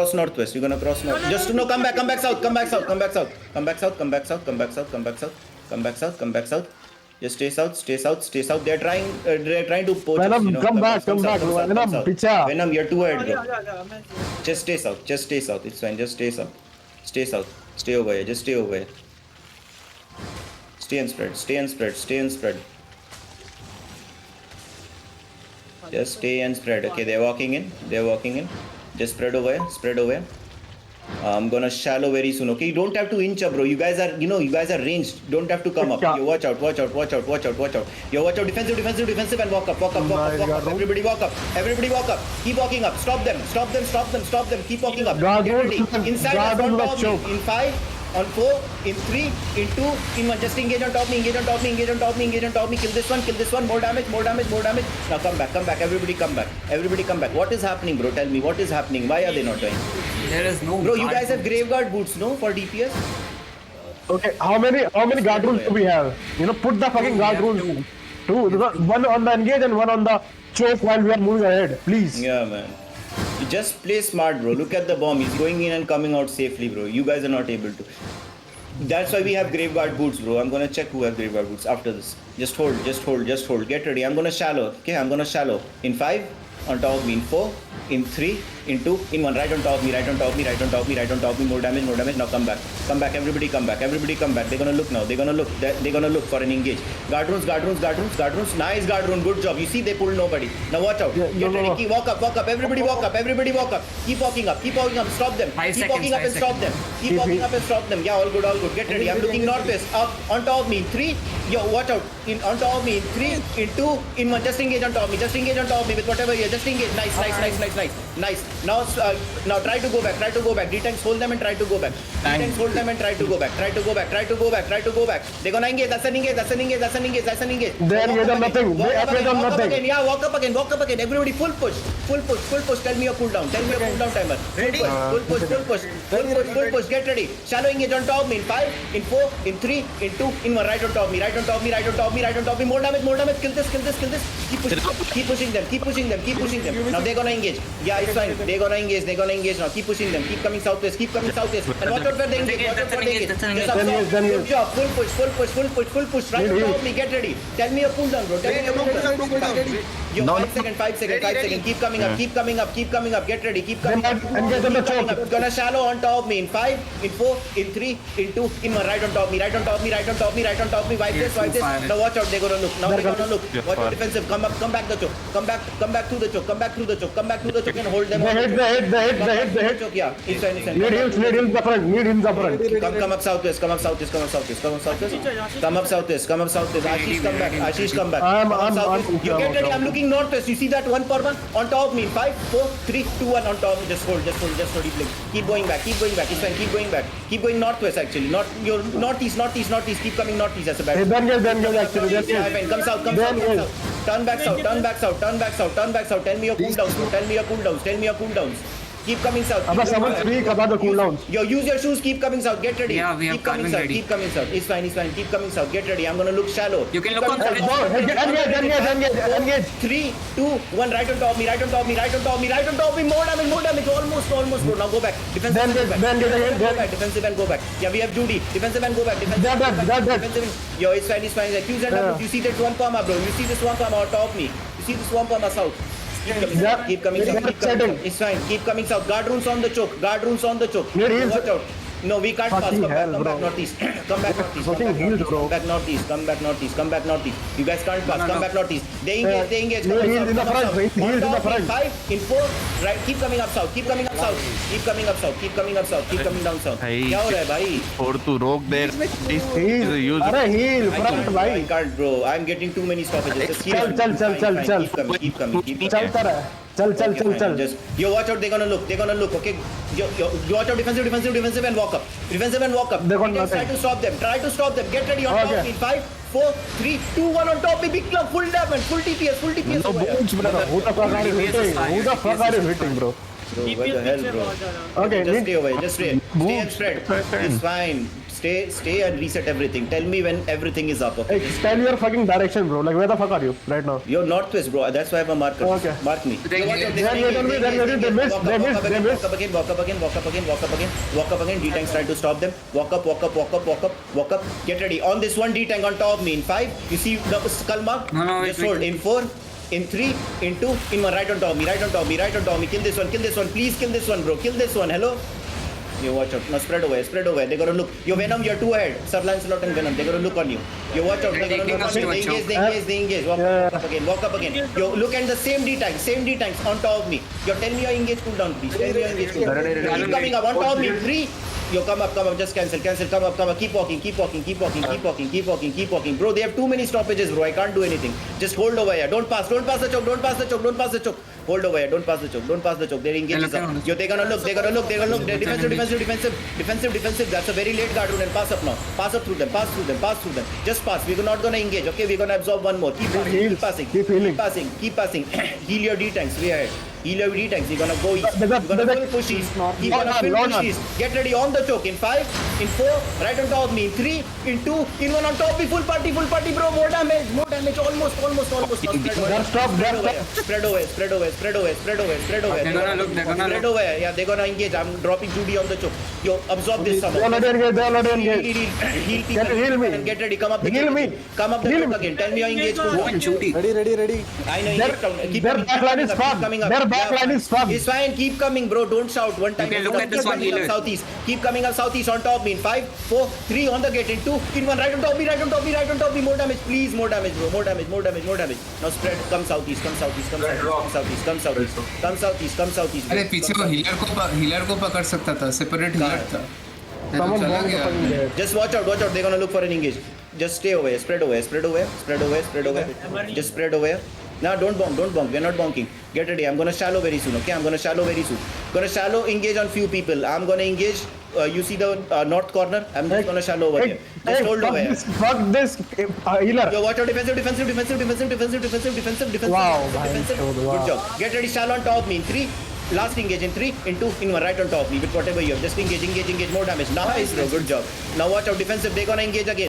cross northwest. You're gonna cross north. Just no, come back south, come back south, come back south, come back south, come back south, come back south, come back south, come back south, come back south. Just stay south, stay south, stay south. They're trying to poach us. Venom, You know, come back, south, Venom, south. picha. Venom, you're too ahead, Yeah, bro. yeah, man. Just stay south, just stay south. It's fine. Just stay south, stay south, stay over here. Just stay over here. Stay and spread, stay and spread, stay and spread. Just stay and spread. Okay, they're walking in. They're walking in. Just spread over here. Spread over here. I'm gonna shallow very soon. Okay, you don't have to inch up, bro. You guys are, you guys are ranged. Don't have to come up. You watch out, watch out, watch out, watch out, watch out. You watch out. Defensive, defensive, defensive, and walk up, walk up, walk up, walk up. Everybody walk up. Everybody walk up. Keep walking up. Stop them. Stop them. Stop them. Stop them. Keep walking up. Guard Get ready. roll. Inside Guard us on roll top of choke. me. In 5, on 4, in 3, in 2, in 1. Just engage on top of me. Engage on top of me. Engage on top of me. Engage on top of me. Kill this one. Kill this one. More damage. More damage. More damage. Now come back. Come back. Everybody come back. Everybody come back. What is happening, bro? Tell me. What is happening? Why are they not doing? There is no. Bro, you guard guys have boots. Graveguard boots, no? For DPS? Okay, how many guard rules do we have? Put the fucking guard have rules. two. Two. One on the engage and one on the choke while we are moving ahead. Please. Yeah, man. You just play smart, bro. Look at the bomb. He's going in and coming out safely, bro. You guys are not able to. That's why we have Graveguard boots, bro. I'm gonna check who has Graveguard boots after this. Just hold, just hold, just hold. Get ready. I'm gonna shallow. Okay, I'm gonna shallow. In 5, on top of me. In 4, in 3, in 2, in 1. Right on top of me, right on top of me, right on top of me, right on top of me. More damage, more damage. Now come back. Come back. Everybody come back. Everybody come back. They're gonna look now. They're gonna look. They're gonna look for an engage. Guard runes, guard runes, guard runes, guard runes. Nice guard rune. Good job. You see, they pulled nobody. Now watch out. Yeah, Get ready. no. Keep, walk up, walk up. Everybody walk up. Everybody walk up. Keep walking up. Keep walking up. Stop them. 5 Keep seconds, walking up 5 and stop them. Keep walking up and stop them. Yeah, all good, all good. Get ready. I'm looking northwest. Up on top of me. 3. Yo, watch out. In on top of me. 3, in 2, in 1. Just engage on top of me. Just engage on top of me with whatever you. Just engage. Nice, nice, nice, nice, nice, nice. Now try to go back. Try to go back. D-tanks hold them and try to go back. D-tanks hold them and try to go back. Try to go back. Try to go back. Try to go back. They're gonna engage. That's an engage. That's an engage. That's an engage. That's an engage. They engage on nothing. They engage on Walk up nothing. again. Yeah, walk up again. Walk up again. Everybody full push. Full push. Full push. Tell me your cooldown. Tell me your cooldown timer. Full push. Full push. Full push. Full push. Full push. Get ready. Shallow engage on top of me. In 5, in 4, in 3, in 2, in 1. Right on top of me. Right on top of me. Right on top of me. Right on top of me. More damage. More damage. Kill this. Kill this. Kill this. Keep pushing. Keep pushing them. Keep pushing them. Keep pushing them. Now they're gonna engage. Yeah, it's fine. They're gonna engage. They're gonna engage now. Keep pushing them. Keep coming southwest. Keep coming southwest. And watch out where they engage. Watch out where they engage. That's an Just engage. absorb. Then Good job. Full push. Full push. Full push. Full push. Right on top of me. Get ready. Tell me your cooldown, bro. Tell me your cooldown. Yo, 5 seconds. 5 seconds. 5 seconds. Keep coming up. Keep coming up. Keep coming up. Get ready. Keep coming up. Engage on the Keep coming choke. up. Gonna shallow on top of me. In 5, in 4, in 3, in 2, in 1. Right on top of me. Right on top of me. Right on top of me. Right on top of me. Wipe this. Wipe this. Now watch out. They're gonna look. Now they're gonna look. Watch out defensive. Come up. Come back the choke. Come back. Come back through the choke. Come back through the choke. Come back through the choke and hold them. They hit, they hit, they hit, they hit, they hit. Choke. Yeah. It's fine. It's fine. Need heals the front. Need heals the front. Come up southwest, come up southwest, come up southwest, come up southwest. Come up southwest, come up southwest. Ashish, come back. Ashish, come back. I'm- Come up I'm- southwest. I'm- You get I'm- ready. I'm looking northwest. You see that one per one on top of me. 5, 4, 3, 2, 1 on top. Just hold, just hold, just hold. Keep going back. Keep going back. It's fine. Keep going back. Keep going northwest. Actually, not your northeast, northeast, northeast. Keep coming northeast. That's a bad. Then get actually. Yeah, Then fine. Come south, come Then south, come go. south. Turn back south, turn back south, turn back south, turn back south. Tell me your cooldowns, bro. Tell me your cooldowns. Tell me your cooldowns. Keep coming south. Abba, someone speak about the cooldowns. Yo, use your shoes. Keep coming south. Get ready. Yeah, we have keep coming carving south. ready. Keep coming south. It's fine. It's fine. Keep coming south. Get ready. I'm gonna look shallow. You can Keep look on coming the south. Engage. 3, 2, 1. Right on top of me. Right on top of me. Right on top of me. Right on top of me. More damage. More damage. Almost, bro. Now go back. Defensive. Then and go back. then get Defensive and then- go back. Defensive and go back. Yeah, we have Judy. Defensive and go back. Defensive. That- and go back. that- that- Defensive and- Yo, it's fine. It's fine. Accuse and Yeah. you see that swamp armor, bro. You see the swamp armor on top of me. You see the swamp armor south. Keep coming Yeah. south. Keep coming south. Yeah, Keep coming settle. south. It's fine. Keep coming south. Guard runes on the choke. Guard runes on the choke. Need heals. Watch out. No, we can't pass. Fucking Come back, hell, come bro. back northeast. Come back northeast. Come Fucking back heals, northeast. bro. Come back northeast. Come back northeast. Come back northeast. You guys can't pass. No, Come no. back northeast. They engage. They engage. No, Come heals south, in the come front. south. Heals On in the top, front. 5, in 4. Right. Keep coming up south. Keep coming up south. Keep coming up south. Keep coming up south. Keep coming down south. भाई क्या हो रहा है भाई? और तू रोक दे Heal. use अरे heal I front can't, भाई. I can't, bro. I'm getting too many stoppages. Just keep चल, coming. चल, चल, Fine, चल, fine. Keep coming. Keep coming. Keep coming. चलता रहा. चल Okay, fine. चल. Just yo, watch out. They're gonna look. They're gonna look. Okay. Yo, watch out. Defensive, defensive, defensive, and walk up. Defensive and walk up. They're gonna Try nothing. to stop them. Try to stop them. Get ready on top. Okay. In 5, 4, 3, 2, 1 on top. Big club. Full damage. Full DPS. Full DPS. No over here. boots, brother. Who the fuck are you hitting? Who the fuck are you hitting, bro? Bro, what the hell, bro? Okay, Just need- stay away. Just stay. Stay and spread. It's fine. Stay and reset everything. Tell me when everything is up, okay? Hey, tell your fucking direction, bro. Like, where the fuck are you right now? You're northwest, bro. That's why I have a marker. Okay. Mark me. They- Watch out, they- they're they- engaged, they- engaged, they engaged. missed, they missed, they missed. Walk up again, walk up again, walk up again, walk up again. D-Tank's trying to stop them. Walk up, walk up, walk up, walk up, walk up. Get ready. On this one D-Tank on top of me. In 5, you see the skull mark? No, Just wait, hold. wait. In 4, in 3, in 2, in 1. Right on top of me, right on top of me, right on top of me. Kill this one, kill this one. Please kill this one, bro. Kill this one. Hello? You watch out. Now spread away, spread away. They're gonna look. Your Venom, you're 2 ahead. Sir Lancelot and Venom, they're gonna look on you. You watch out. They're gonna taking look us on you. to a They engage, choke. they engage, they engage. Walk up again, walk up again. You look at the same D-Tanks on top of me. You tell me your engage cooldown, please. Tell me your engage cooldown. Keep coming up on top of me. 3. You come up, just cancel, come up. Keep walking, keep walking. Bro, they have too many stoppages, bro. I can't do anything. Just hold over here. Don't pass the choke. Hold over here. Don't pass the choke. They're engaged. They're gonna look. They're defensive. That's a very late guard rune and pass up now. Pass up through them. Just pass. We're not gonna engage, okay? We're gonna absorb one more. Keep passing. Keep healing. Keep passing. Heal your D-Tanks. We ahead. Heal your D-Tanks. You're gonna go east. There's a- You're gonna there's a- full push east. You're Lord, gonna full Lord. push east. Get ready on the choke. In 5, in 4, right on top of me. In 3, in 2, in 1 on top. Be full party, bro. More damage. Almost. Now spread away. Spread away. They're gonna look, they're gonna Spread look. away. Yeah, they're gonna engage. I'm dropping 2D on the choke. Yo, absorb this They're summon. already engaged. Heal people. Heal me. And get ready. Come up the Heal choke me. again. Come up the Heal choke me. again. Tell me your engage cooldown. Shooty. Ready. I know. Their Keep backline is fucked. coming up. Their backline is fucked. It's fine. Keep coming, bro. Don't shout. One time. You can look at this Keep one, coming up healer. southeast. Keep coming up southeast on top me. In 5, 4, 3 on the gate. In 2, in 1. Right on top me. More damage. Please, more damage, bro. More damage. Now spread. Come southeast. Come southeast. अरे पीछे वो healer को पकड़ सकता था, separate healer था। ये तो Someone चला bomb the गया। fucking dead. Just watch out. They're gonna look for an engage. Just stay away. Spread away. Just spread away. No, don't bonk. We're not bonking. Get ready. I'm gonna shallow very soon. Okay, Gonna shallow engage on few people. I'm gonna engage. You see the north corner? I'm just gonna shallow over here. Just hold over here. Fuck this healer. Yo, watch out. Defensive. Wow, Defensive. wow. Good job. Get ready. Shallow on top of me. In 3. Last engage in 3, in 2, in 1. Right on top of me with whatever you have. Just engage. More damage. Nice, bro. Good job. Now watch out. Defensive. They're gonna engage again.